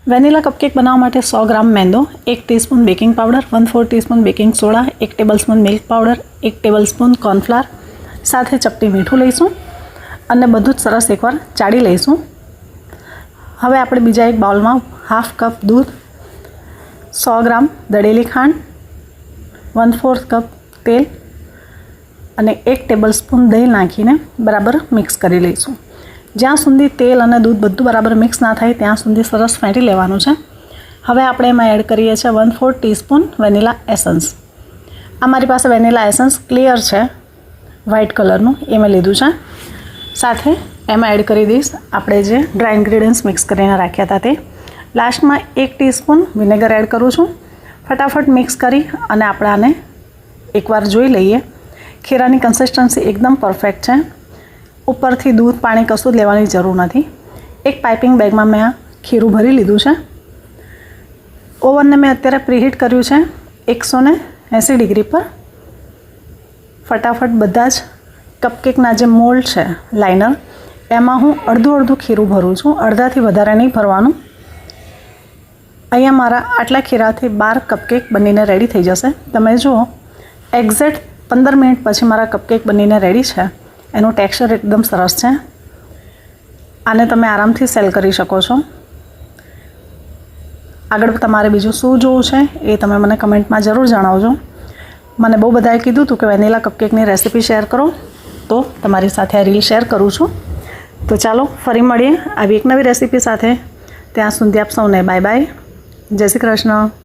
Vanilla cupcake बनावा माटे 100 ग्राम मैदो, 1 teaspoon baking powder, 1/4 teaspoon baking soda, 1 tablespoon milk powder, 1 tablespoon cornflour, साथे चपटी मीठું લઈશું અને બધું જ સરસ એકવાર ચાળી લઈશું। હવે આપણે બીજા એક બાઉલમાં હાફ કપ દૂધ, 100 ગ્રામ દળેલી ખાંડ, 1/4 કપ તેલ અને 1 ટેબલસ્પૂન દહીં નાખીને બરાબર મિક્સ કરી લઈશું। જ્યાં સુધી તેલ અને દૂધ બધું બરાબર મિક્સ ના થાય ત્યાં સુધી સરસ ફેંટી લેવાનું છે। હવે આપણે એમાં એડ કરીએ છીએ 1/4 ટીસ્પૂન વેનિલા એસન્સ। આ મારી પાસે વેનિલા એસન્સ ક્લિયર છે, વ્હાઇટ કલરનું, એ મેં લીધું છે। સાથે એમાં એડ કરી દઈશ આપણે જે ડ્રાય ઇન્ગ્રેડિયન્ટ્સ મિક્સ કરીને રાખ્યા હતા તે। લાસ્ટમાં 1 ટીસ્પૂન વિનેગર એડ કરું છું। ફટાફટ મિક્સ કરી અને આપણે આને એકવાર જોઈ લઈએ। ખીરાની કન્સિસ્ટન્સી એકદમ પરફેક્ટ છે। ઉપરથી દૂધ પાણી કશું જ લેવાની જરૂર નથી। એક પાઇપિંગ બેગમાં મેં આ ખીરું ભરી લીધું છે। ઓવનને મેં અત્યારે પ્રીહીટ કર્યું છે 180 ડિગ્રી પર। ફટાફટ બધા જ કપકેકના જે મોલ્ડ છે લાઇનર, એમાં હું અડધું ખીરું ભરું છું, અડધાથી વધારે નહીં ભરવાનું। અહીંયા મારા આટલા ખીરાથી 12 કપકેક બનીને રેડી થઈ જશે। તમે જુઓ, એક્ઝેક્ટ 15 મિનિટ પછી મારા કપકેક બનીને રેડી છે। એનું ટેક્સચર એકદમ સરસ છે। આને તમે આરામથી સેલ કરી શકો છો। આગળ તમારે બીજું શું જોવું છે એ તમે મને કમેન્ટમાં જરૂર જણાવજો। મને બહુ બધાએ કીધું હતું કે વેનિલા કપકેકની રેસિપી શેર કરો, તો તમારી સાથે આ રીલ શેર કરું છું। તો ચાલો ફરી મળીએ આવી એક નવી રેસિપી સાથે। ત્યાં સુધી આપ સૌને બાય બાય, જય શ્રી કૃષ્ણ।